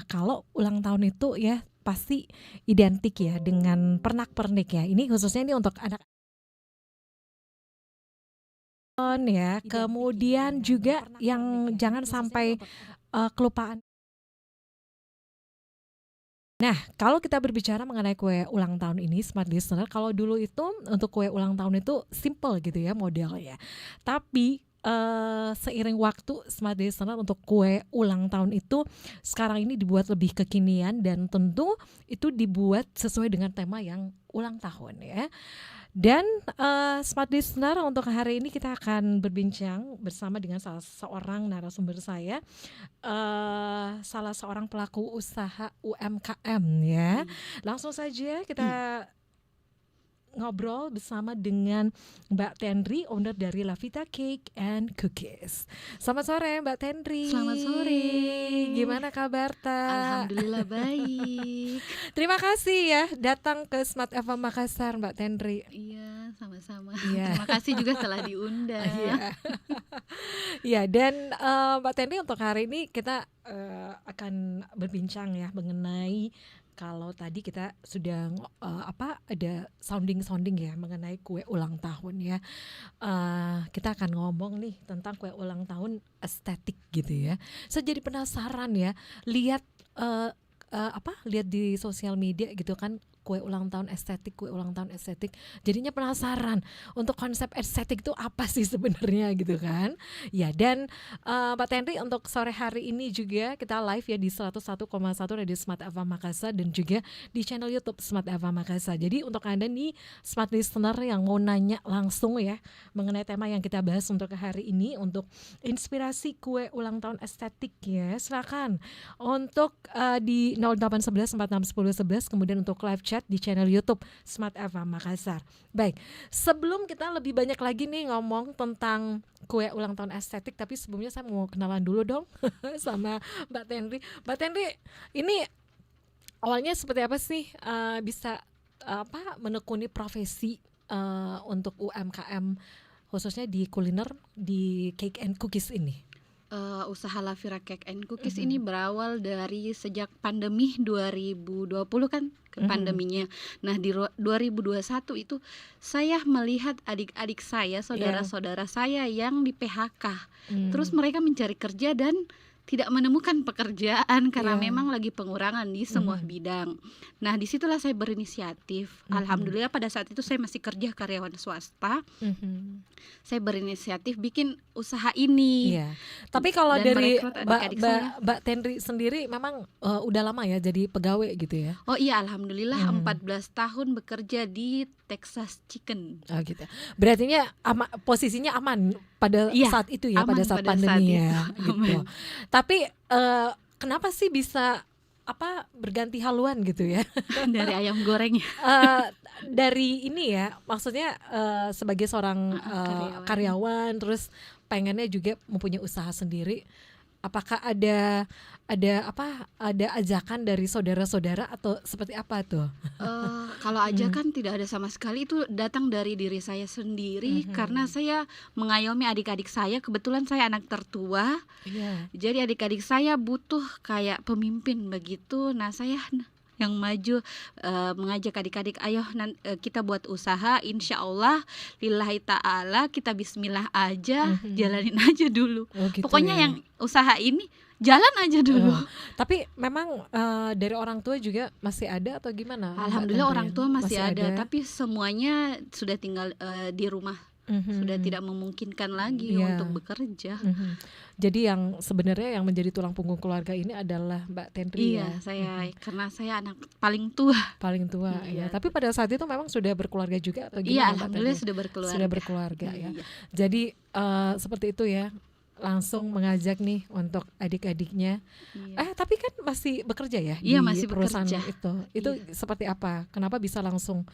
kalau ulang tahun itu ya pasti identik ya dengan pernak-pernik ya. Ini khususnya ini untuk anak ya. Kemudian juga yang jangan sampai kelupaan. Nah, kalau kita berbicara mengenai kue ulang tahun ini, smart listener, kalau dulu itu untuk kue ulang tahun itu simple gitu ya modelnya. Tapi seiring waktu, smart listener untuk kue ulang tahun itu sekarang ini dibuat lebih kekinian dan tentu itu dibuat sesuai dengan tema yang ulang tahun ya. Dan smart listener untuk hari ini kita akan berbincang bersama dengan salah seorang narasumber saya, salah seorang pelaku usaha UMKM ya. Langsung saja kita ngobrol bersama dengan Mbak Tenri, owner dari Lavita Cake and Cookies. Selamat sore Mbak Tenri. Selamat sore. Gimana kabar Ta? Alhamdulillah baik. Terima kasih ya datang ke Smart FM Makassar Mbak Tenri. Iya, sama-sama. Iya. Terima kasih juga telah diundang. Iya. Iya, dan Mbak Tenri untuk hari ini kita akan berbincang ya mengenai, kalau tadi kita sudah ada sounding ya mengenai kue ulang tahun ya. Kita akan ngomong nih tentang kue ulang tahun estetik gitu ya. Saya jadi penasaran ya, lihat lihat di sosial media gitu kan, kue ulang tahun estetik. Jadinya penasaran untuk konsep estetik itu apa sih sebenarnya gitu kan. Ya, dan Mbak Tenri untuk sore hari ini juga kita live ya di 101,1 Radio Smart FM Makassar dan juga di channel YouTube Smart FM Makassar. Jadi untuk Anda nih smart listener yang mau nanya langsung ya mengenai tema yang kita bahas untuk hari ini, untuk inspirasi kue ulang tahun estetik ya, silakan untuk di 0811 46 10 11, kemudian untuk live chat di channel YouTube Smart FM Makassar. Baik, sebelum kita lebih banyak lagi nih ngomong tentang kue ulang tahun estetik, tapi sebelumnya saya mau kenalan dulu dong sama Mbak Tenri. Mbak Tenri, ini awalnya seperti apa sih bisa menekuni profesi untuk UMKM khususnya di kuliner, di cake and cookies ini? Usaha Lavira Cake and Cookies ini berawal dari sejak pandemi 2020 kan pandeminya. Nah di 2021 itu saya melihat adik-adik saya, saudara-saudara saya yang di PHK. Terus mereka mencari kerja dan tidak menemukan pekerjaan karena memang lagi pengurangan di semua bidang. Nah disitulah saya berinisiatif. Alhamdulillah pada saat itu saya masih kerja karyawan swasta. Saya berinisiatif bikin usaha ini. Iya. Tapi kalau Dan dari merekrut adik-adik saya. Mbak Tenri sendiri memang udah lama ya jadi pegawai gitu ya? Oh iya, alhamdulillah 14 tahun bekerja di Texas Chicken. Oh gitu. Berartinya posisinya aman pada saat itu ya, pada saat pandemi ya gitu. Tapi kenapa sih bisa berganti haluan gitu ya? Dari ayam goreng ya. Dari ini ya, maksudnya sebagai seorang karyawan terus pengennya juga mempunyai usaha sendiri. Apakah ada ajakan dari saudara-saudara atau seperti apa tuh? Kalau ajakan tidak ada sama sekali, itu datang dari diri saya sendiri karena saya mengayomi adik-adik saya. Kebetulan saya anak tertua, jadi adik-adik saya butuh kayak pemimpin begitu. Nah saya yang maju mengajak adik-adik, ayo kita buat usaha, insya Allah lillahi ta'ala, kita bismillah aja, jalanin aja dulu. Gitu pokoknya ya. yang usaha ini jalan aja dulu. Tapi memang dari orang tua juga masih ada atau gimana? Alhamdulillah orang tua masih ada, tapi semuanya sudah tinggal di rumah. Sudah tidak memungkinkan lagi untuk bekerja. Jadi yang sebenarnya yang menjadi tulang punggung keluarga ini adalah Mbak Tenri. Iya, saya karena saya anak paling tua. Paling tua ya. Tapi pada saat itu memang sudah berkeluarga juga atau gimana? Iya, Mbak alhamdulillah Tenri? sudah berkeluarga. Sudah berkeluarga ya. Iya. Jadi seperti itu ya. Langsung mengajak nih untuk adik-adiknya. Tapi kan masih bekerja ya Iya, di masih perusahaan bekerja. itu seperti apa? Kenapa bisa langsung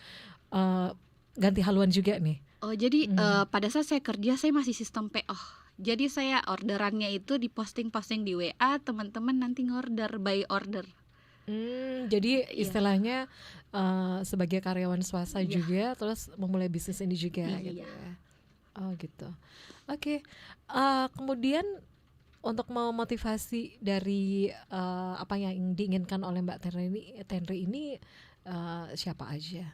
ganti haluan juga nih? Oh jadi pada saat saya kerja saya masih sistem PO. Jadi saya orderannya itu diposting-posting di WA, teman-teman nanti ngorder by order. Jadi istilahnya sebagai karyawan swasta juga, terus memulai bisnis ini juga gitu ya. Oh gitu. Oke. Kemudian untuk memotivasi dari apa yang diinginkan oleh Mbak Tenri ini siapa aja?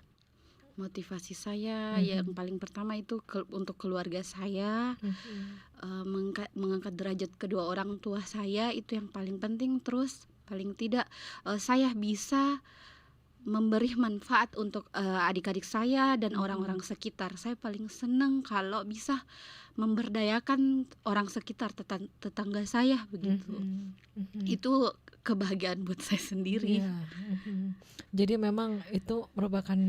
Motivasi saya yang paling pertama itu untuk keluarga saya, mengangkat derajat kedua orang tua saya, itu yang paling penting. Terus paling tidak saya bisa memberi manfaat untuk adik-adik saya dan orang-orang sekitar. Saya paling senang kalau bisa memberdayakan orang sekitar, tetangga saya begitu. Itu kebahagiaan buat saya sendiri. Iya. Jadi memang itu merupakan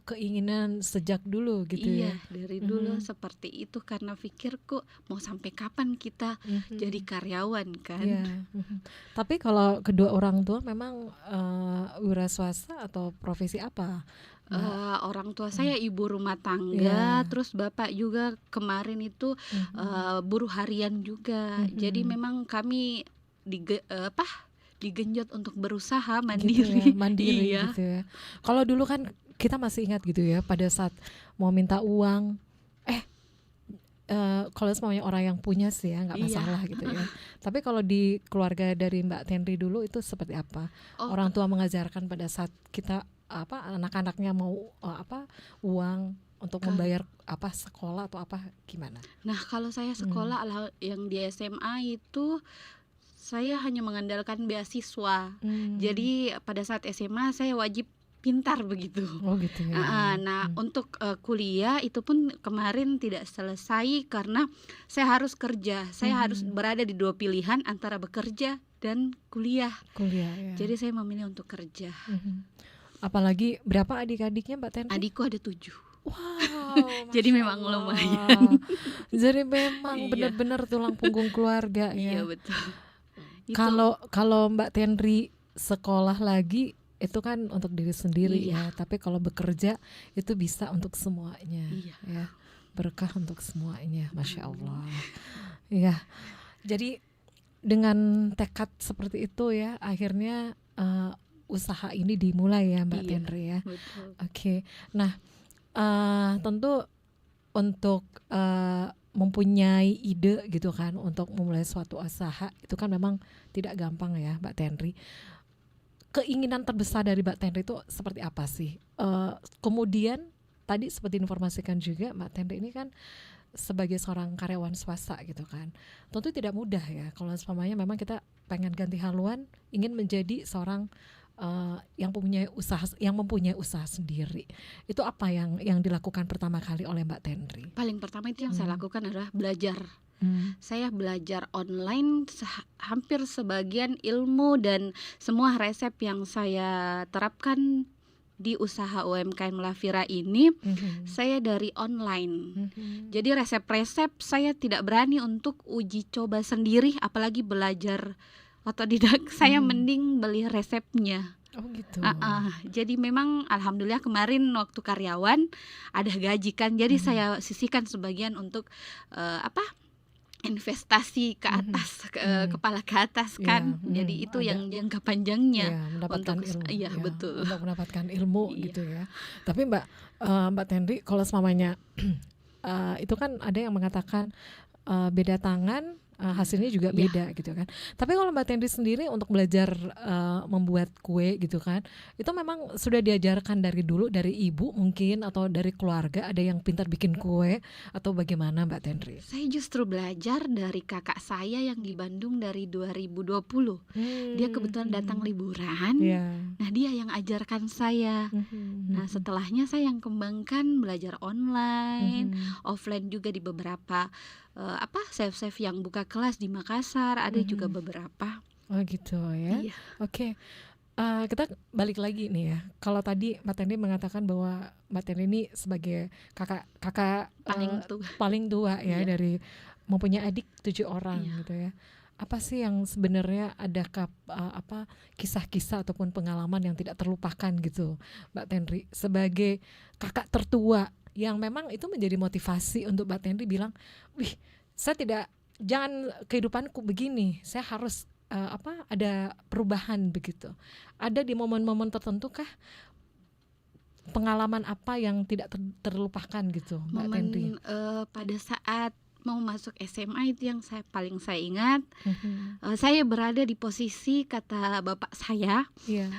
keinginan sejak dulu gitu Iya, ya. dari dulu seperti itu, karena pikirku mau sampai kapan kita jadi karyawan kan. Iya. Tapi kalau kedua orang tua memang wira swasta atau profesi apa? Orang tua saya ibu rumah tangga, terus bapak juga kemarin itu buruh harian juga. Jadi memang kami digenjot untuk berusaha mandiri. Gitu ya, mandiri Iya. gitu ya. Kalau dulu kan kita masih ingat gitu ya, pada saat mau minta uang, kalau semuanya orang yang punya sih ya nggak masalah gitu ya. Tapi kalau di keluarga dari Mbak Tenri dulu itu seperti apa? Orang tua mengajarkan pada saat kita anak-anaknya mau uang untuk membayar sekolah atau gimana? Nah, kalau saya sekolah yang di SMA itu saya hanya mengandalkan beasiswa. Jadi pada saat SMA saya wajib pintar begitu. Oh gitu ya. Nah, untuk kuliah itu pun kemarin tidak selesai karena saya harus kerja. Saya harus berada di dua pilihan antara bekerja dan kuliah. Ya. Jadi saya memilih untuk kerja. Apalagi berapa adik-adiknya Mbak Tenri? Adikku ada 7. Wow, jadi memang lumayan. Jadi memang benar-benar tulang punggung keluarga ya. Iya betul. Kalau Mbak Tenri sekolah lagi itu kan untuk diri sendiri ya, tapi kalau bekerja itu bisa untuk semuanya ya, berkah untuk semuanya, Masya Allah. Ya, jadi dengan tekad seperti itu ya, akhirnya usaha ini dimulai ya Mbak Tenri ya. Oke. Nah, tentu untuk mempunyai ide gitu kan untuk memulai suatu usaha itu kan memang tidak gampang ya Mbak Tenri. Keinginan terbesar dari Mbak Tenri itu seperti apa sih? Kemudian tadi seperti informasikan juga Mbak Tenri ini kan sebagai seorang karyawan swasta gitu kan, tentu tidak mudah ya kalau umpamanya memang kita pengen ganti haluan, ingin menjadi seorang yang mempunyai usaha sendiri. Itu apa yang dilakukan pertama kali oleh Mbak Tenri? Paling pertama itu yang saya lakukan adalah belajar. Saya belajar online hampir sebagian ilmu dan semua resep yang saya terapkan di usaha UMKM Lavira ini saya dari online. Jadi resep-resep saya tidak berani untuk uji coba sendiri, apalagi belajar otodidak. Saya mending beli resepnya. Oh gitu. Jadi memang alhamdulillah kemarin waktu karyawan ada gaji kan, jadi saya sisihkan sebagian untuk investasi ke atas, kepala ke atas kan. Jadi itu yang jangka panjangnya mendapatkan untuk ilmu. Betul. Untuk mendapatkan ilmu gitu ya. Tapi Mbak Tenri kalau semuanya itu kan ada yang mengatakan beda tangan hasilnya juga beda gitu kan. Tapi kalau Mbak Tenri sendiri untuk belajar membuat kue gitu kan, itu memang sudah diajarkan dari dulu dari ibu mungkin atau dari keluarga, ada yang pintar bikin kue atau bagaimana Mbak Tenri? Saya justru belajar dari kakak saya yang di Bandung dari 2020. Dia kebetulan datang liburan. Nah, dia yang ajarkan saya. Nah, setelahnya saya yang kembangkan belajar online, offline juga di beberapa chef-chef yang buka kelas di Makassar, ada juga beberapa. Oh gitu ya. Oke. Kita balik lagi nih ya. Kalau tadi Mbak Tenri mengatakan bahwa Mbak Tenri ini sebagai kakak paling tua ya dari mempunyai adik 7 orang gitu ya. Apa sih yang sebenarnya ada kisah-kisah ataupun pengalaman yang tidak terlupakan gitu Mbak Tenri sebagai kakak tertua yang memang itu menjadi motivasi untuk Mbak Tenri bilang, wih, jangan kehidupanku begini, saya harus ada perubahan begitu. Ada di momen-momen tertentu kah pengalaman apa yang tidak terlupakan gitu Mbak Tenri? Pada saat mau masuk SMA itu yang paling saya ingat. Mhm. Saya berada di posisi kata bapak saya, Iya.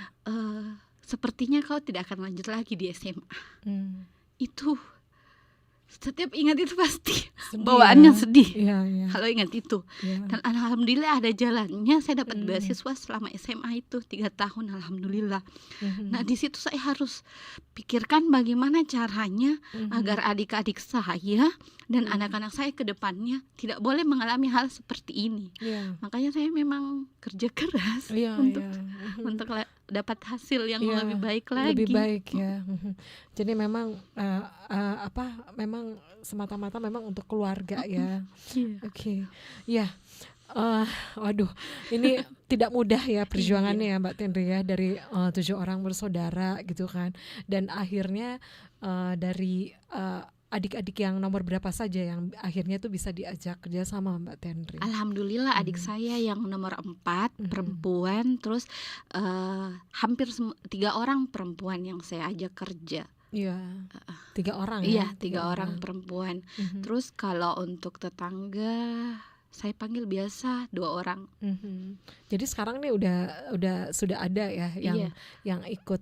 sepertinya kau tidak akan lanjut lagi di SMA. Mmm. Itu setiap ingat itu pasti Sedih bawaannya ya? sedih Iya iya. kalau ingat itu. Iya. Dan alhamdulillah ada jalannya, saya dapat Mmm. beasiswa selama SMA itu 3 tahun, alhamdulillah. Nah Mhm. di situ saya harus pikirkan bagaimana caranya Mhm. agar adik-adik saya dan Mhm. anak-anak saya ke depannya tidak boleh mengalami hal seperti ini. Iya. Makanya saya memang kerja keras Iya untuk iya. Mhm. untuk dapat hasil yang Iya, lebih baik lebih lagi. baik ya. Mhm. Jadi memang memang semata-mata memang untuk keluarga Mm-mm. ya. Iya. Oke. Iya. Waduh, ini tidak mudah ya perjuangannya Iya. ya Mbak Tendri ya, dari 7 orang bersaudara gitu kan. Dan akhirnya dari adik-adik yang nomor berapa saja yang akhirnya tuh bisa diajak kerja sama Mbak Tendri? Alhamdulillah adik Mhm. saya yang nomor 4 Mhm. perempuan, terus hampir 3 orang perempuan yang saya ajak kerja. Iya. 3 orang Iya, ya? 3 3 orang orang. perempuan. Mhm. Terus kalau untuk tetangga saya panggil biasa 2 orang. Mhm. Jadi sekarang nih sudah ada ya Iya. yang ikut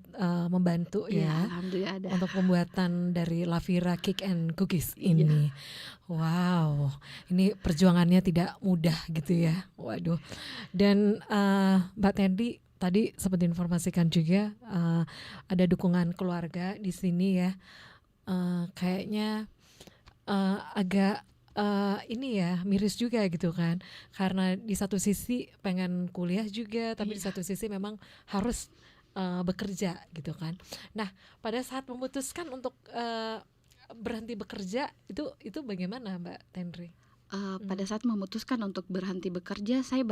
membantu Iya, ya alhamdulillah ada. untuk pembuatan dari Lavira Cake and Cookies Iya. ini. Wow, ini perjuangannya tidak mudah gitu ya. Waduh. Dan Mbak Tendri tadi sempat diinformasikan juga ada dukungan keluarga di sini ya. Kayaknya agak ini ya miris juga gitu kan, karena di satu sisi pengen kuliah juga, tapi di Iya. satu sisi memang harus bekerja gitu kan. Nah pada saat memutuskan untuk berhenti bekerja itu bagaimana Mbak Tendri? Pada saat memutuskan untuk berhenti bekerja, saya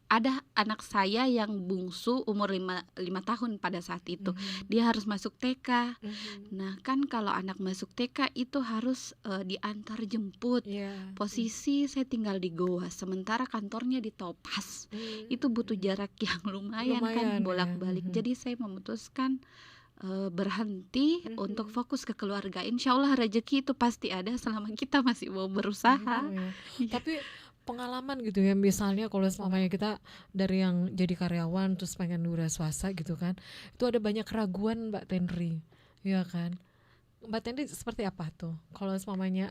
ada anak saya yang bungsu umur 5 tahun pada saat itu. Mhm. Dia harus masuk TK. Mhm. Nah kan kalau anak masuk TK itu harus diantar jemput. Iya. Posisi saya tinggal di Goa, sementara kantornya di Topas. Itu butuh jarak yang lumayan Lumayan kan ya. bolak-balik. Mhm. Jadi saya memutuskan berhenti untuk Mhm. fokus ke keluarga. Insya Allah rezeki itu pasti ada selama kita masih mau berusaha. Gitu ya. Iya. Tapi pengalaman gitu ya, misalnya kalau semuanya kita dari yang jadi karyawan terus pengen wira swasta gitu kan, itu ada banyak keraguan Mbak Tendri, ya kan? Mbak Tendri seperti apa tuh kalau semuanya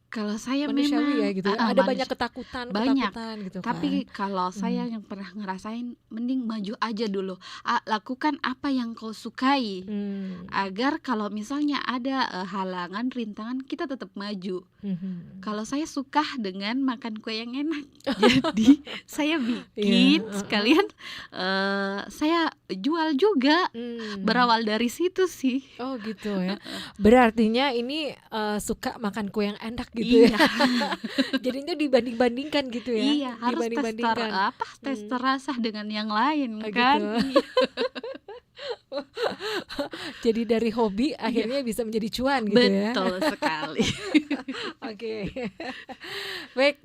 Kalau saya manusiawi ya memang gitu ya, ada banyak banyak. ketakutan gitu Tapi kan? kalau saya yang pernah ngerasain, mending maju aja dulu. Lakukan apa yang kau sukai, agar kalau misalnya ada halangan, rintangan, kita tetap maju. Mhm. Kalau saya suka dengan makan kue yang enak, jadi saya bikin Iya, sekalian saya jual juga. Berawal dari situ sih. Oh gitu ya. Berartinya ini suka makan kue yang enak gitu ya. Iya. Jadinya dibanding-bandingkan gitu ya. Iya, harus Dibanding-bandingkan. tes terasa dengan yang lain Oh, kan. gitu. Iya. Jadi dari hobi akhirnya bisa menjadi cuan gitu ya. Betul sekali. Oke. Baik,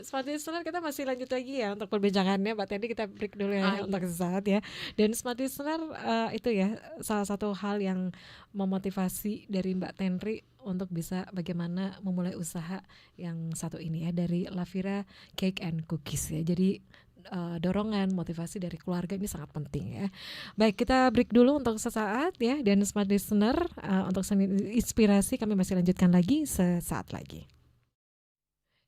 Smart Listener, kita masih lanjut lagi ya untuk perbincangannya Mbak Tendri, kita break dulu ya untuk sesaat ya. Dan Smart Listener, itu ya salah satu hal yang memotivasi dari Mbak Tendri untuk bisa bagaimana memulai usaha yang satu ini ya, dari Lavira Cake and Cookies ya. Jadi dorongan, motivasi dari keluarga ini sangat penting ya. Baik, kita break dulu untuk sesaat ya. Dan Smart Listener, untuk inspirasi kami masih lanjutkan lagi sesaat lagi.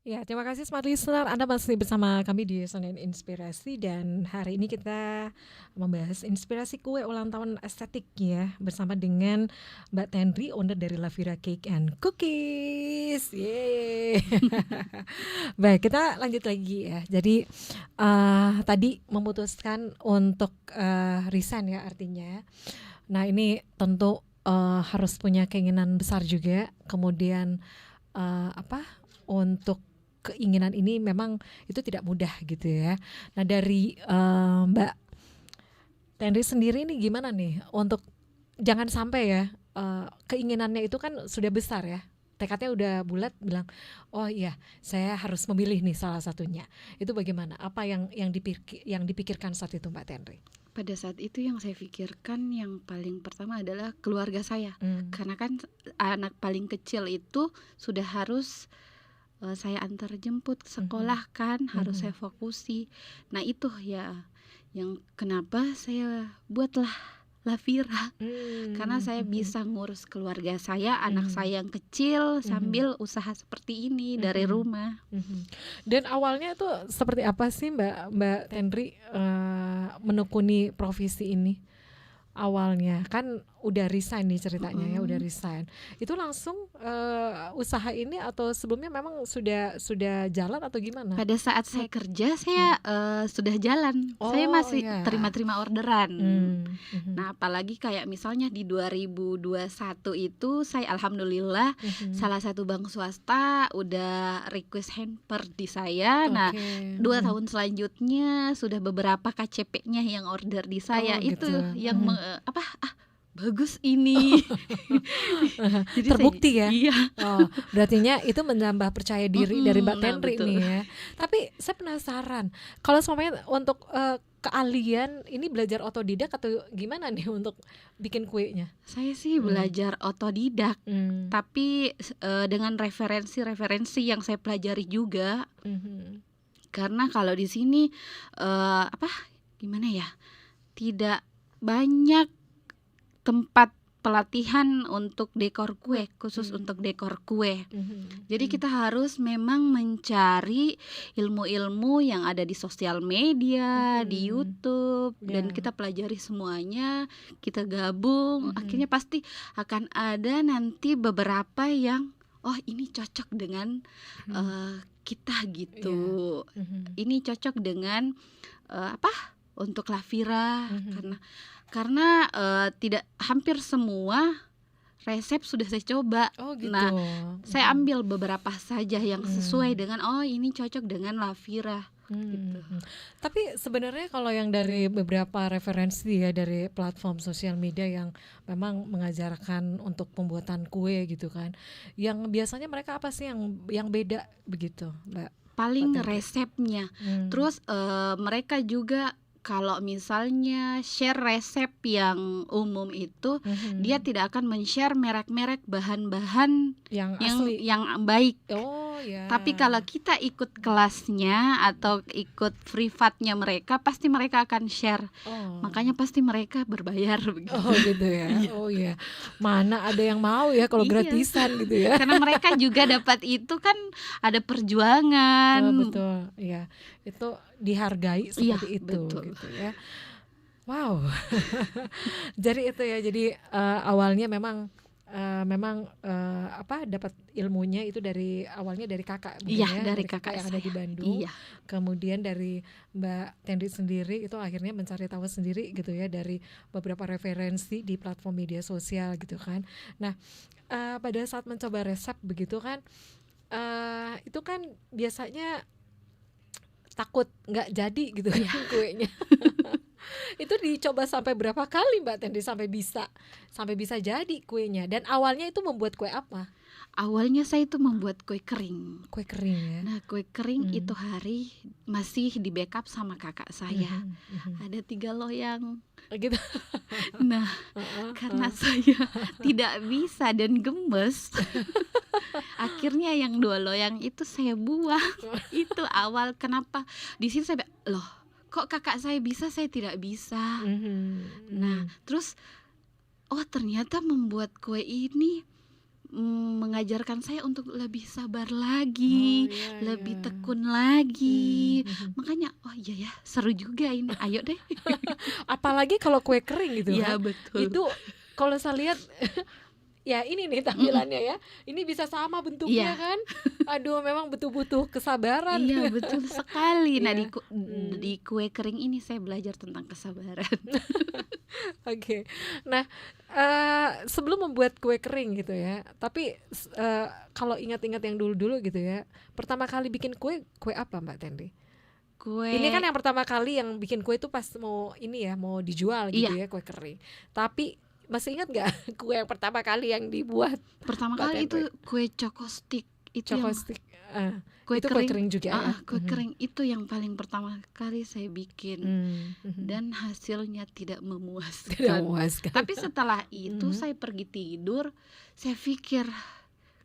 Ya, terima kasih Smart Listener, Anda masih bersama kami di Senin Inspirasi, dan hari ini kita membahas inspirasi kue ulang tahun estetik ya, bersama dengan Mbak Tendri, owner dari Lavira Cake and Cookies. Yeay. Baik, kita lanjut lagi ya. Jadi tadi memutuskan untuk resign ya artinya. Nah ini tentu harus punya keinginan besar juga, kemudian untuk keinginan ini memang itu tidak mudah gitu ya. Nah dari Mbak Tendri sendiri nih gimana nih untuk jangan sampai ya keinginannya itu kan sudah besar ya, tekadnya udah bulat, bilang oh iya saya harus memilih nih salah satunya. Itu bagaimana? Apa yang dipikirkan saat itu Mbak Tendri? Pada saat itu yang saya pikirkan yang paling pertama adalah keluarga saya. Karena kan anak paling kecil itu sudah harus saya antar jemput ke sekolah kan, harus saya fokusi. Nah itu ya yang kenapa saya buatlah Lavira, karena saya bisa ngurus keluarga saya, anak saya yang kecil sambil usaha seperti ini dari rumah. Dan awalnya itu seperti apa sih Mbak Tendri menekuni profesi ini? Awalnya kan udah resign nih ceritanya ya, udah resign. Itu langsung usaha ini atau sebelumnya memang sudah jalan atau gimana? Pada saat saya kerja saya sudah jalan. Saya masih terima-terima orderan. Nah, apalagi kayak misalnya di 2021 itu saya alhamdulillah salah satu bank swasta udah request hamper di saya. Nah, 2 tahun selanjutnya sudah beberapa KCP-nya yang order di saya. Itu yang bagus ini. Jadi terbukti saya, ya. Iya. Berartinya itu menambah percaya diri dari Mbak Tendri nih ya. Tapi saya penasaran, kalau semuanya untuk keahlian ini belajar otodidak atau gimana nih untuk bikin kuenya? Saya sih belajar otodidak, tapi dengan referensi yang saya pelajari juga. Karena kalau di sini gimana ya? Tidak banyak tempat pelatihan untuk dekor kue, khusus untuk dekor kue. Jadi kita harus memang mencari ilmu-ilmu yang ada di sosial media, di YouTube, dan kita pelajari semuanya, kita gabung, akhirnya pasti akan ada nanti beberapa yang ini cocok dengan kita gitu. Ini cocok dengan untuk Lavira, karena tidak hampir semua resep sudah saya coba. Gitu. Nah, saya ambil beberapa saja yang sesuai dengan ini cocok dengan Lavira. Gitu. Tapi sebenarnya kalau yang dari beberapa referensi ya dari platform sosial media yang memang mengajarkan untuk pembuatan kue gitu kan, yang biasanya mereka apa sih yang beda begitu, Mbak? Paling resepnya. Terus mereka juga kalau misalnya share resep yang umum itu, dia tidak akan men-share merek-merek bahan-bahan yang baik. Tapi kalau kita ikut kelasnya atau ikut privatnya mereka, pasti mereka akan share. Makanya pasti mereka berbayar begitu. Gitu ya. Iya. Mana ada yang mau ya kalau gratisan gitu ya. Karena mereka juga dapat itu kan ada perjuangan. Betul. Iya. Itu dihargai seperti itu betul. Gitu ya. Wow. Jadi itu ya. Jadi awalnya memang dapat ilmunya itu awalnya dari kakak, dari kakak yang ada di Bandung. Kemudian dari Mbak Tendri sendiri itu akhirnya mencari tahu sendiri gitu ya dari beberapa referensi di platform media sosial gitu kan. Nah, pada saat mencoba resep begitu kan, itu kan biasanya takut nggak jadi gitu ya kuenya. Itu dicoba sampai berapa kali Mbak Tendri sampai bisa jadi kuenya? Dan awalnya itu membuat kue apa? Awalnya saya itu membuat kue kering. Kue kering ya. Nah, kue kering itu hari masih di backup sama kakak saya. Ada 3 loyang. Gitu. Nah, karena saya tidak bisa dan gemes, akhirnya yang 2 loyang itu saya buang. Itu awal kenapa di sini saya loh, kok kakak saya bisa, saya tidak bisa. Nah, terus ternyata membuat kue ini mengajarkan saya untuk lebih sabar lagi, lebih tekun lagi. Makanya iya ya, seru juga ini. Ayo deh. Apalagi kalau kue kering gitu ya, kan. Betul. Itu kalau saya lihat ya ini nih tampilannya ya. Ini bisa sama bentuknya kan. Aduh, memang butuh kesabaran. Iya, betul sekali. Nah, di kue kering ini saya belajar tentang kesabaran. Oke. Nah, sebelum membuat kue kering gitu ya. Tapi kalau ingat-ingat yang dulu-dulu gitu ya. Pertama kali bikin kue apa Mbak Tendri? Ini kan yang pertama kali yang bikin kue itu pas mau dijual gitu ya, kue kering. Tapi masih ingat gak kue yang pertama kali yang dibuat? Pertama kali itu kue Chocostic. Kue kering juga kue kering itu yang paling pertama kali saya bikin. Dan hasilnya tidak memuaskan. Tidak memuaskan. Tapi setelah itu saya pergi tidur, saya pikir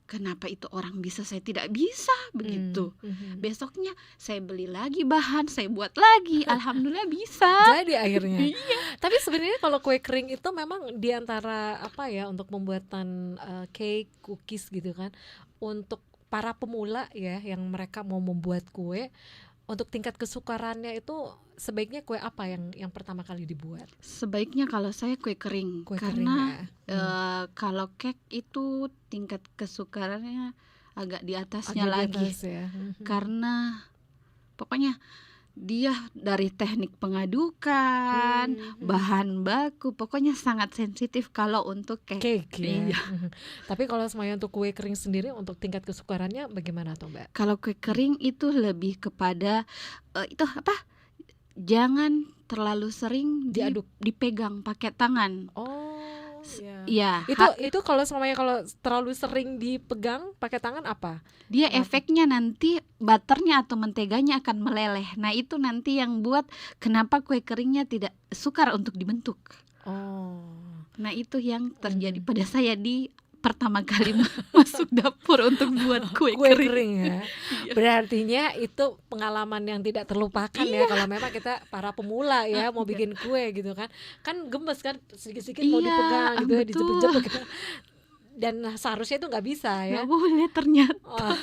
kenapa itu orang bisa saya tidak bisa begitu. Mhm. Besoknya saya beli lagi bahan, saya buat lagi, alhamdulillah bisa. Jadi akhirnya. Tapi sebenarnya kalau kue kering itu memang diantara apa ya untuk pembuatan cake, cookies gitu kan, untuk para pemula ya yang mereka mau membuat kue, untuk tingkat kesukarannya itu sebaiknya kue apa yang pertama kali dibuat? Sebaiknya kalau saya kue kering, Kue kering karena ya. kalau cake itu tingkat kesukarannya agak di atasnya Agak di lagi, atas ya. karena pokoknya dia dari teknik pengadukan, bahan baku, pokoknya sangat sensitif kalau untuk cake. Cake ya. Iya. Tapi kalau semuanya untuk kue kering sendiri untuk tingkat kesukarannya bagaimana tuh Mbak? Kalau kue kering itu lebih kepada itu apa? Jangan terlalu sering Diaduk. dipegang pakai tangan. Oh ya. Ya, Itu kalau semuanya kalau terlalu sering dipegang pakai tangan apa? dia Kenapa? efeknya nanti butternya atau menteganya akan meleleh. Nah, itu nanti yang buat kenapa kue keringnya tidak sukar untuk dibentuk. Oh. Nah, itu yang terjadi pada saya di pertama kali masuk dapur untuk buat kue kering ya. Berartinya itu pengalaman yang tidak terlupakan ya kalau memang kita para pemula ya mau bikin kue gitu kan. Kan gemes kan sedikit-sedikit mau dipegang gitu ya, dijepit-jepit gitu. Dan seharusnya itu nggak bisa ya. Nggak boleh ternyata. Oh.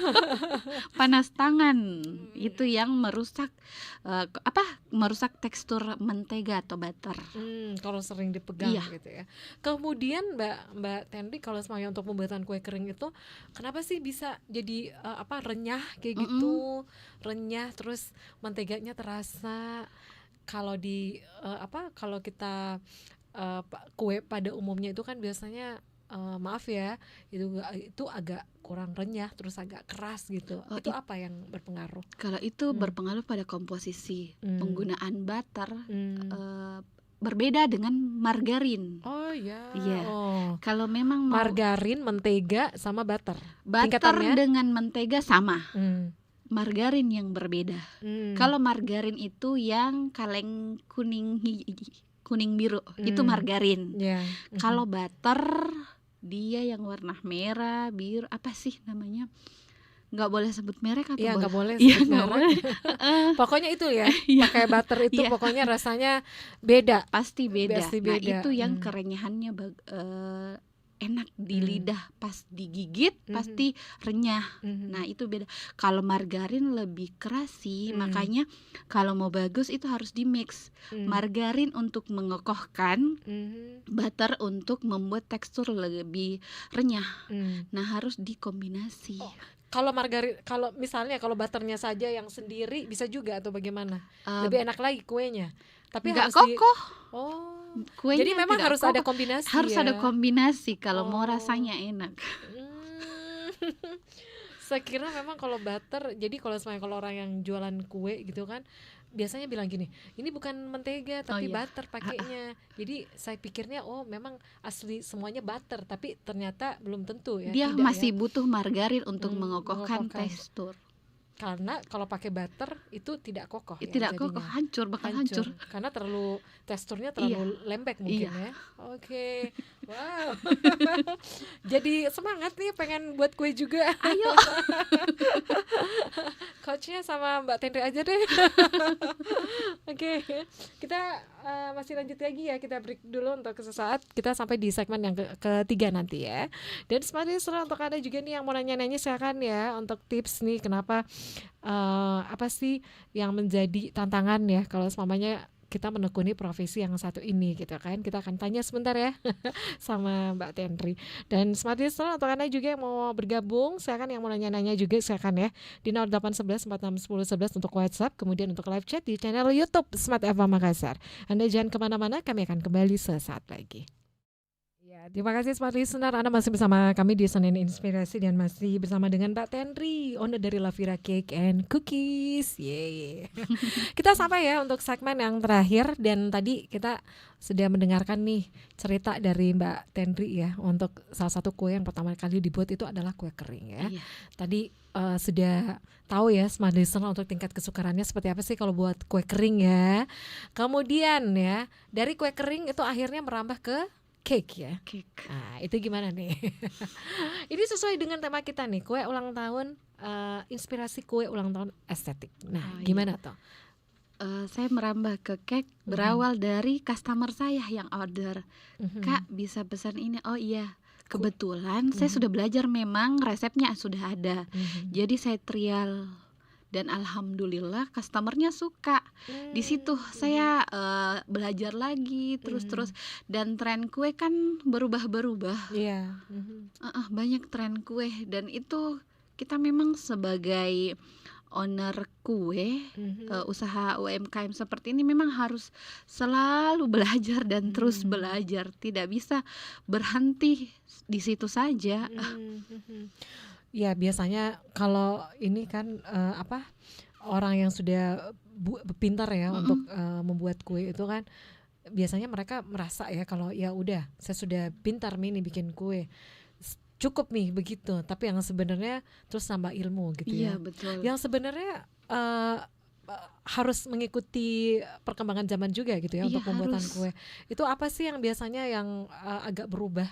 Panas tangan itu yang merusak merusak tekstur mentega atau butter. Kalau sering dipegang gitu ya. Kemudian Mbak Tenri kalau semuanya untuk pembuatan kue kering itu kenapa sih bisa jadi renyah kayak gitu, renyah terus menteganya terasa. Kalau kalau kita kue pada umumnya itu kan biasanya maaf ya itu agak kurang renyah terus agak keras gitu. Itu apa yang berpengaruh? Kalau itu berpengaruh pada komposisi penggunaan butter. Berbeda dengan margarin. Oh ya. Iya. Kalau memang margarin, mentega sama butter. Butter dengan mentega sama. Margarin yang berbeda. Kalau margarin itu yang kaleng kuning biru, itu margarin. Kalau butter dia yang warna merah, biru, apa sih namanya? Nggak boleh sebut merek atau nggak boleh sebut merek. Pokoknya itu ya, pakai butter itu pokoknya rasanya beda. Pasti beda. Nah itu yang kerenyahannya enak di lidah, pas digigit pasti renyah. Nah itu beda. Kalau margarin lebih keras sih, makanya kalau mau bagus itu harus di mix. Margarin untuk mengokohkan, butter untuk membuat tekstur lebih renyah. Nah harus dikombinasi. Kalau margarin, kalau misalnya kalau butternya saja yang sendiri bisa juga atau bagaimana? Lebih enak lagi kuenya. Tapi nggak harus kokoh. Kuenya jadi memang harus ada kombinasi. Harus ada kombinasi kalau mau rasanya enak. Saya kira memang kalau butter, jadi kalau orang yang jualan kue gitu kan biasanya bilang gini, ini bukan mentega tapi butter pakainya. Jadi saya pikirnya memang asli semuanya butter, tapi ternyata belum tentu ya. Dia masih butuh margarin untuk mengokohkan tekstur. Karena kalau pakai butter itu tidak kokoh ya, tidak kokoh, bakal hancur karena teksturnya terlalu lembek mungkin ya. Oke. Wow. Jadi semangat nih pengen buat kue juga. Ayo. Coachnya sama Mbak Tenri aja deh. Oke. Kita masih lanjut lagi ya, kita break dulu untuk sesaat. Kita sampai di segmen yang ketiga nanti ya. Dan sebenarnya untuk Anda juga nih yang mau nanya-nanya silakan ya untuk tips nih kenapa apa sih yang menjadi tantangan ya kalau semuanya kita menekuni profesi yang satu ini gitu kan. Kita akan tanya sebentar ya sama Mbak Tenri. Dan Smart Listener untuk Anda juga yang mau bergabung silakan, yang mau nanya-nanya juga silakan ya di 0811 4610 11 untuk WhatsApp, kemudian untuk live chat di channel YouTube Smart FM Makassar. Anda jangan kemana-mana, kami akan kembali sesaat lagi. Terima kasih Smart Listener, Anda masih bersama kami di Senin Inspirasi dan masih bersama dengan Mbak Tenri, owner dari Lavira Cake and Cookies. Kita sampai ya untuk segmen yang terakhir, dan tadi kita sudah mendengarkan nih cerita dari Mbak Tenri ya untuk salah satu kue yang pertama kali dibuat itu adalah kue kering ya. Tadi sudah tahu ya Smart Listener untuk tingkat kesukarannya seperti apa sih kalau buat kue kering ya. Kemudian ya dari kue kering itu akhirnya merambah ke cake ya. Cake. Nah, itu gimana nih? Ini sesuai dengan tema kita nih, kue ulang tahun, inspirasi kue ulang tahun estetik. Nah, Oh, iya. gimana tuh? Saya merambah ke cake berawal dari customer saya yang order. Kak, bisa pesan ini? Oh iya. Kebetulan saya sudah belajar, memang resepnya sudah ada. Jadi saya trial dan alhamdulillah customernya suka. Di situ saya belajar lagi terus dan tren kue kan berubah-berubah. Iya. Banyak tren kue dan itu kita memang sebagai owner kue, usaha UMKM seperti ini memang harus selalu belajar dan terus belajar, tidak bisa berhenti di situ saja. Ya biasanya kalau ini kan orang yang sudah pintar ya untuk membuat kue itu kan biasanya mereka merasa ya kalau ya udah saya sudah pintar nih bikin kue, cukup nih begitu. Tapi yang sebenarnya terus nambah ilmu gitu Iya, ya. betul. Yang sebenarnya harus mengikuti perkembangan zaman juga gitu ya Iya, untuk pembuatan harus. kue. Itu apa sih yang biasanya yang agak berubah,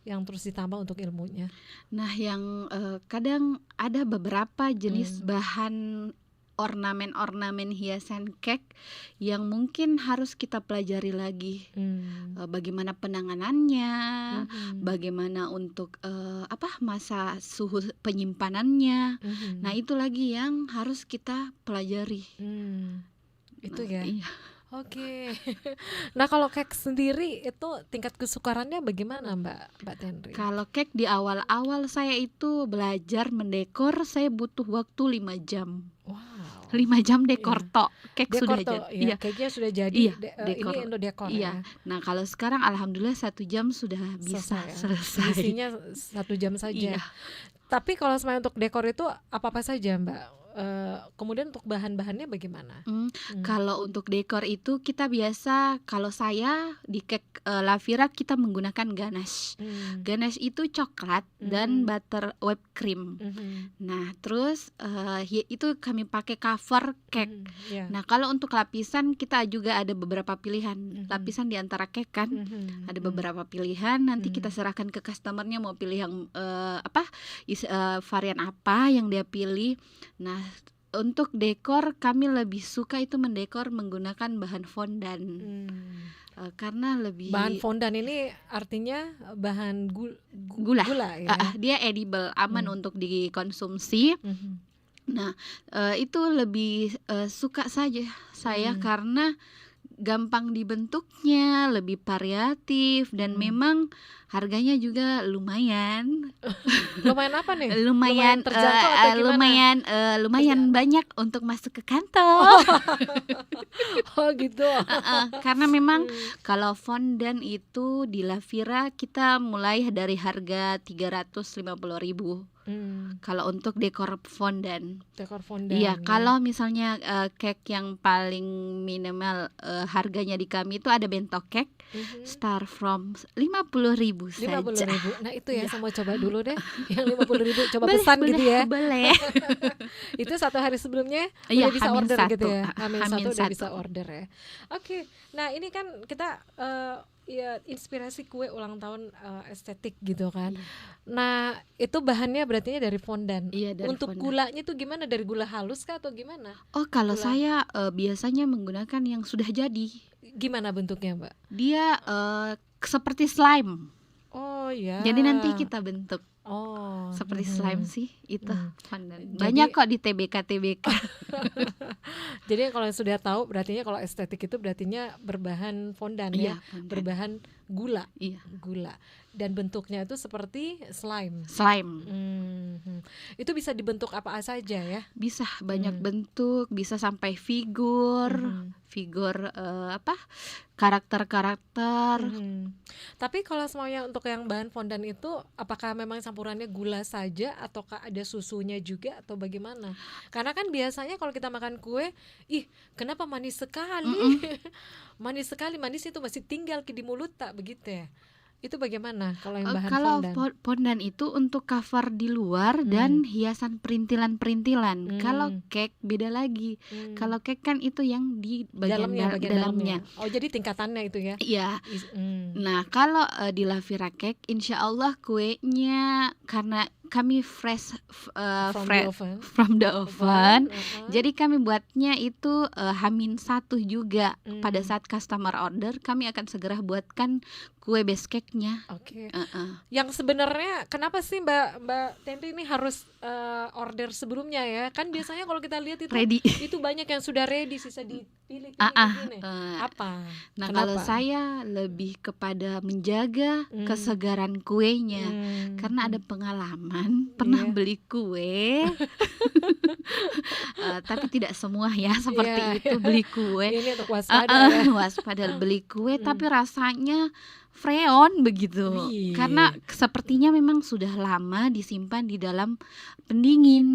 yang terus ditambah untuk ilmunya? Nah, yang kadang ada beberapa jenis bahan ornamen-ornamen hiasan cake yang mungkin harus kita pelajari lagi. Bagaimana penanganannya, bagaimana untuk masa suhu penyimpanannya. Nah, itu lagi yang harus kita pelajari. Itu Nah, ya. iya. Oke. Nah, kalau cake sendiri itu tingkat kesukarannya bagaimana Mbak Tenri? Kalau cake di awal-awal saya itu belajar mendekor, saya butuh waktu 5 jam. Wow. 5 jam dekor tok. Cake Dekor sudah tuh, jadi. ya, cake-nya sudah jadi. Iya, Ini dekor. untuk dekor Iya. ya. Nah, kalau sekarang alhamdulillah 1 jam sudah bisa ya. selesai. Isinya 1 jam saja. Iya. Tapi kalau semuanya untuk dekor itu apa-apa saja Mbak? Kemudian untuk bahan-bahannya bagaimana? Kalau untuk dekor itu kita biasa, kalau saya di cake Lavira kita menggunakan ganache. Ganache itu coklat dan butter whipped cream. Nah, terus itu kami pakai cover cake. Yeah. Nah, kalau untuk lapisan kita juga ada beberapa pilihan. Lapisan di antara cake kan ada beberapa pilihan. Nanti kita serahkan ke customernya mau pilih yang varian apa yang dia pilih. Nah, untuk dekor kami lebih suka itu mendekor menggunakan bahan fondan. Karena lebih Bahan fondan ini artinya bahan gula ya. Dia edible, aman untuk dikonsumsi. Nah, itu lebih suka saja saya karena gampang dibentuknya, lebih variatif dan memang harganya juga lumayan. Lumayan apa nih? Lumayan terjangkau atau gimana? lumayan banyak untuk masuk ke kantong. Oh gitu. Karena memang kalau fondan itu di Lavira kita mulai dari harga 350.000. Kalau untuk dekor fondan. Dekor fondan. Iya, kalau misalnya cake yang paling minimal harganya di kami itu ada bento cake start from 50.000 saja. 50.000. Nah, itu ya, Iya. saya mau coba dulu deh. Yang 50.000 coba Boleh, pesan boleh, gitu ya. Boleh. Itu 1 hari sebelumnya Iya, udah bisa Hamin order 1. gitu ya. Hamin 1 udah Hamin bisa 1. order ya. Oke. Nah, ini kan kita ya inspirasi kue ulang tahun estetik gitu kan. Nah, itu bahannya berarti dari fondan. Iya, dari Untuk fondan. gulanya tuh gimana? Dari gula halus kah atau gimana? Oh, kalau Gula. saya biasanya menggunakan yang sudah jadi. Gimana bentuknya, Mbak? Dia seperti slime. Oh ya. Jadi nanti kita bentuk Oh, seperti slime sih itu fondan. Jadi- Banyak kok di TBK. Jadi kalau sudah tahu berartinya kalau estetik itu berartinya berbahan fondan ya, Iya, fondan. berbahan gula, Iya, gula. Dan bentuknya itu seperti slime. slime. Itu bisa dibentuk apa saja ya? Bisa banyak bentuk, bisa sampai figur, karakter-karakter. Tapi kalau semuanya untuk yang bahan fondan itu apakah memang campurannya gula saja ataukah ada susunya juga atau bagaimana? Karena kan biasanya kalau kita makan kue, ih kenapa manis sekali? Manis sekali, manis itu masih tinggal di mulut tak begitu ya? Itu bagaimana kalau yang bahan Kalau fondan? pondan itu untuk cover di luar dan hiasan perintilan-perintilan. Kalau cake beda lagi. Kalau cake kan itu yang di bagian Bagian dalamnya. dalamnya. Oh, jadi tingkatannya itu ya? Iya. Hmm. Nah, kalau di La Vira Cake, insya Allah kuenya karena kami fresh From the oven. from the oven, jadi kami buatnya itu H-1 juga. Pada saat customer order, kami akan segera buatkan kue base cake-nya. Oke. Yang sebenarnya kenapa sih Mbak Tenri ini harus order sebelumnya ya? Kan biasanya kalau kita lihat itu Ready. itu banyak yang sudah ready, sisa dipilih gini. Apa? Nah, Kenapa? kalau saya lebih kepada menjaga kesegaran kuenya, karena ada pengalaman pernah beli kue, tapi tidak semua ya seperti itu beli kue. Ini untuk waspada ya. Waspada beli kue, tapi rasanya freon begitu. Wih. Karena sepertinya memang sudah lama disimpan di dalam pendingin.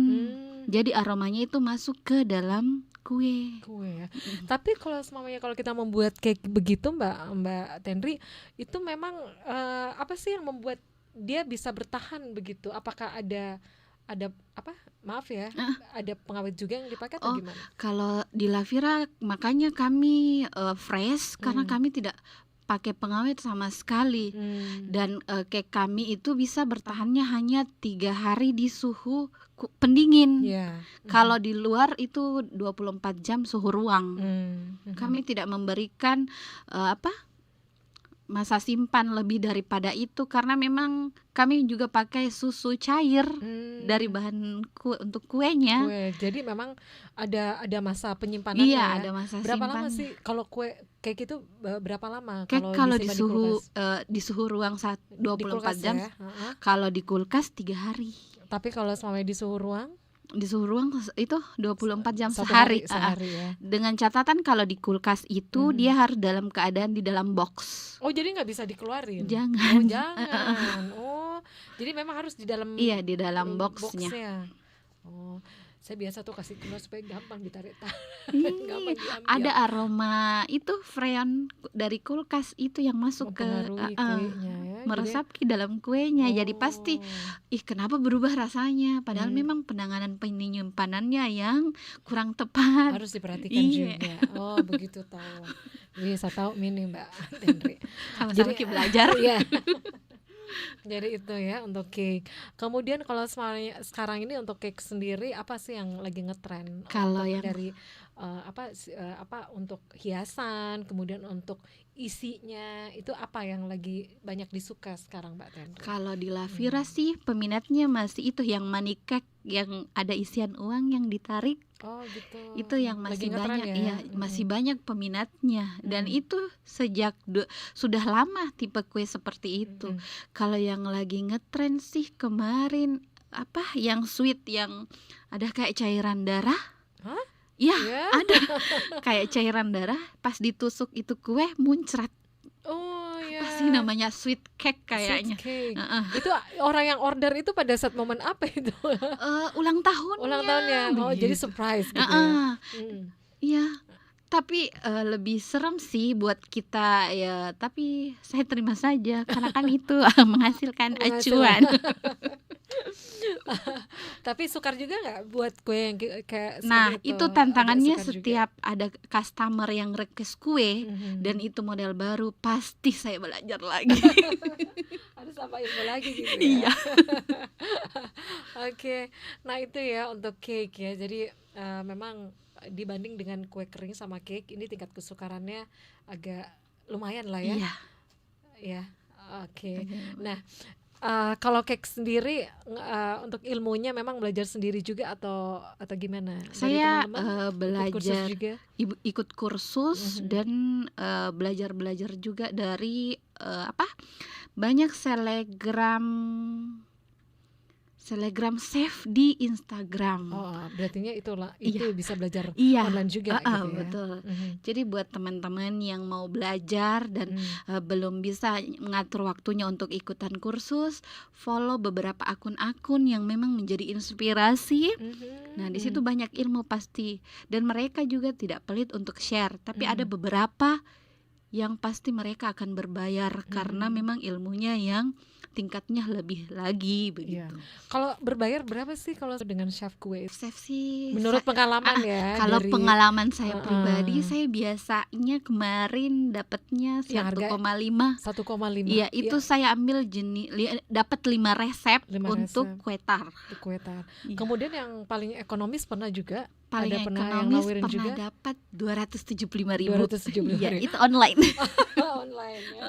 Jadi aromanya itu masuk ke dalam kue ya. Tapi kalau semuanya kalau kita membuat cake begitu Mbak Tenri, itu memang apa sih yang membuat dia bisa bertahan begitu? Apakah ada apa? Maaf ya, ada pengawet juga yang dipakai atau gimana? Kalau di La Vira makanya kami fresh karena kami tidak pakai pengawet sama sekali. Dan cake kami itu bisa bertahannya hanya 3 hari di suhu pendingin. Kalau di luar itu 24 jam suhu ruang. Kami tidak memberikan masa simpan lebih daripada itu karena memang kami juga pakai susu cair dari bahan kue untuk kuenya. Jadi memang ada masa penyimpanannya. Iya, ya? Ada masa berapa simpan. lama sih kalau cake itu berapa lama? Kalau di suhu ruang 24 jam. Ya? Kalau di kulkas 3 hari. Tapi kalau selama di suhu ruang? Di suhu ruang itu 24 jam sehari ya. Dengan catatan kalau di kulkas itu dia harus dalam keadaan di dalam box. Oh, jadi nggak bisa dikeluarin? Jangan. Oh, jangan. Oh, jadi memang harus di dalam. Iya, di dalam boxnya. Oh, saya biasa tuh kasih keluar supaya gampang ditarik-tarik. Gampang diambil. Ada aroma itu freon dari kulkas itu yang masuk ke kuenya, ya? meresap ke dalam kuenya. Jadi pasti kenapa berubah rasanya? Padahal memang penanganan penyimpanannya yang kurang tepat. Harus diperhatikan juga. Oh, begitu tahu. Bisa tahu mini Mbak Tenri. Sama-sama kita belajar. Iya. Jadi itu ya untuk cake. Kemudian kalau sekarang ini untuk cake sendiri apa sih yang lagi ngetren? Kalau yang dari untuk hiasan, kemudian untuk isinya itu apa yang lagi banyak disuka sekarang Mbak Tenri? Kalau di La Vira sih peminatnya masih itu yang money cake yang ada isian uang yang ditarik. Oh gitu. Itu yang masih banyak ya? Masih banyak peminatnya dan itu sejak sudah lama tipe kue seperti itu. Kalau yang lagi ngetren sih kemarin yang sweet yang ada kayak cairan darah. Hah? Ya, ada kayak cairan darah pas ditusuk itu kue muncrat. Oh ya. Apa sih namanya sweet cake kayaknya. Sweet cake. Itu orang yang order itu pada saat momen apa itu? Ulang tahunnya. Oh, jadi surprise gitu ya. Iya. Tapi lebih serem sih buat kita ya, tapi saya terima saja karena kan itu menghasilkan acuan. Tapi sukar juga nggak buat kue yang kayak nah itu tantangannya setiap ada customer yang request kue dan itu model baru pasti saya belajar lagi. Harus apa info lagi gitu ya. Iya. Oke. Nah itu ya untuk cake ya. Jadi memang dibanding dengan kue kering sama cake ini tingkat kesukarannya agak lumayan lah ya. Iya. Ya. Oke. Nah kalau cake sendiri untuk ilmunya memang belajar sendiri juga atau gimana? Saya belajar ikut kursus dan belajar juga dari banyak selegram chef di Instagram. Oh, berartinya itu bisa belajar iya. online juga gitu ya. Betul. Jadi buat teman-teman yang mau belajar dan belum bisa mengatur waktunya untuk ikutan kursus, follow beberapa akun-akun yang memang menjadi inspirasi. Nah, di situ banyak ilmu pasti dan mereka juga tidak pelit untuk share, tapi ada beberapa yang pasti mereka akan berbayar karena memang ilmunya yang tingkatnya lebih lagi Iya. begitu. Kalau berbayar berapa sih kalau dengan chef kue? Chef sih Menurut pengalaman ya kalau dari pengalaman saya pribadi, Heeh. saya biasanya kemarin dapatnya Yang harga 1,5. 1,5. Iya, itu saya ambil dapat 5 resep 5 untuk resep. kue tar. di kue tar. Iya. Kemudian yang paling ekonomis pernah juga Paling ada pernah yang ekonomis nawarin pernah juga dapat 275.000. 275.000. Iya, itu online. online ya.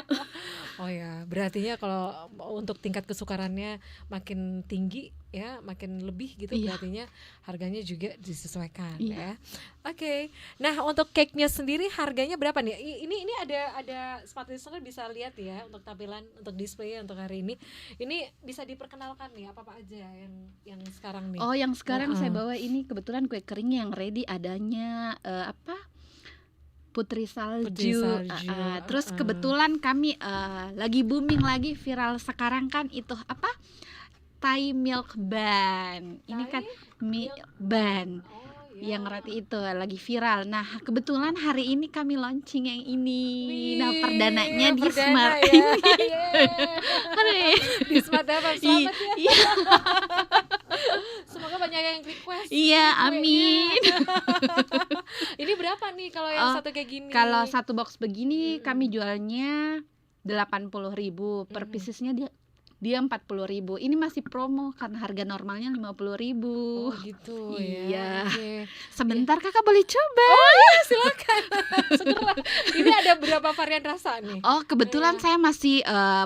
Oh ya, berartinya kalau untuk tingkat kesukarannya makin tinggi ya, makin lebih gitu, Iya. berartinya harganya juga disesuaikan Iya. ya. Oke. Nah, untuk cake-nya sendiri harganya berapa nih? Ini ada smart listener bisa lihat ya untuk tampilan, untuk display untuk hari ini. Ini bisa diperkenalkan nih apa aja yang sekarang nih. Oh, yang sekarang saya Heeh. bawa ini kebetulan kue kering yang ready adanya Putri Salju. Putri Salju, Terus heeh. kebetulan kami lagi booming lagi viral sekarang kan itu Thai milk bun. Ini kan milk bun. Oh, ya. Yang roti itu lagi viral. Nah, kebetulan hari ini kami launching yang ini. Nah, perdananya di perdana Smart ya. ini. Yeay. Di Smart FM, selamat ya. Iya, Semoga banyak yang request. iya, kuenya. amin. Ini berapa nih kalau yang Oh, satu kayak gini? Kalau satu box begini kami jualnya 80.000 per Mhm. piecesnya dia 40.000. Ini masih promo karena harga normalnya 50.000. Oh gitu Iya. ya. Oke. Sebentar kakak boleh coba. Silakan. Segera. Ini ada berapa varian rasa nih? Oh, kebetulan Iya. saya masih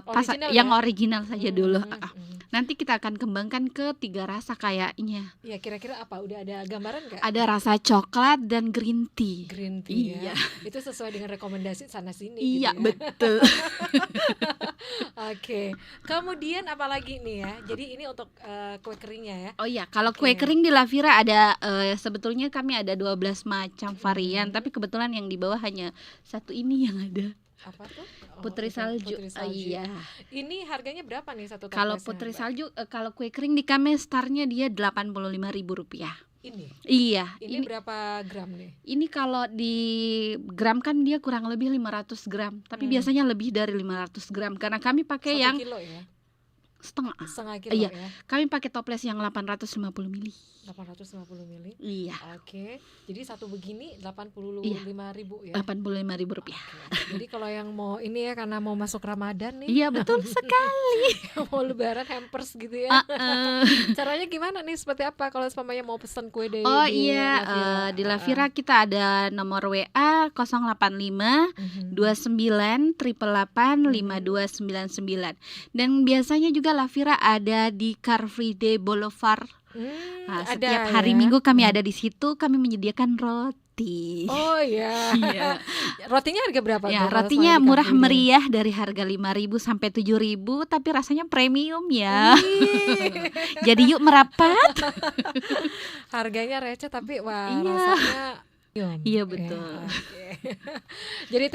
Original yang ya? original saja dulu. Hmm. Nanti kita akan kembangkan ke 3 rasa kayaknya. Ya kira-kira apa? Udah ada gambaran nggak? Ada rasa coklat dan green tea. Green tea ya. Iya. Itu sesuai dengan rekomendasi sana sini. Iya, gitu ya. betul. Oke. Kemudian apa lagi nih ya? Jadi ini untuk kue keringnya ya. Oh iya, kalau Oke. kue kering di Lavira ada sebetulnya kami ada 12 macam varian, tapi kebetulan yang di bawah hanya satu ini yang ada. Apa tuh? Oh, Putri itu Salju. Putri Salju. Iya. Ini harganya berapa nih satu Kalau toplesnya, Putri Mbak? Salju kalau kue kering di kami startnya dia Rp85.000. Ini. Iya, Ini berapa gram nih? ini kalau di gram kan dia kurang lebih 500 gram, tapi biasanya lebih dari 500 gram karena kami pakai 1 yang kilo ya. setengah. Kilo Iya. ya. Kami pakai toples yang 850 mili. 850 mili. Iya, Oke. Jadi satu begini 85.000 ya. Rp85.000. Oke. Jadi kalau yang mau ini ya karena mau masuk Ramadan nih, Iya, betul sekali. yang mau lebaran hampers gitu ya. Heeh. Caranya gimana nih? Seperti apa kalau umpamanya mau pesan kue dari Oh di iya, Lavira? di Lavira kita ada nomor WA 085 Mhm. 29 888 5299. Dan biasanya juga Lavira ada di Car Free Day Boulevard. Nah, ada setiap hari ya. Minggu kami ada di situ, kami menyediakan roti. Oh iya. Iya. Rotinya harga berapa Ya, tuh kalau rotinya selain di murah Car Free Day? meriah dari harga 5.000 sampai 7.000, tapi rasanya premium ya. Ih. Jadi yuk merapat. Harganya receh tapi wah Iya. rasanya yum. Iya, Ya, betul. oke. Jadi itu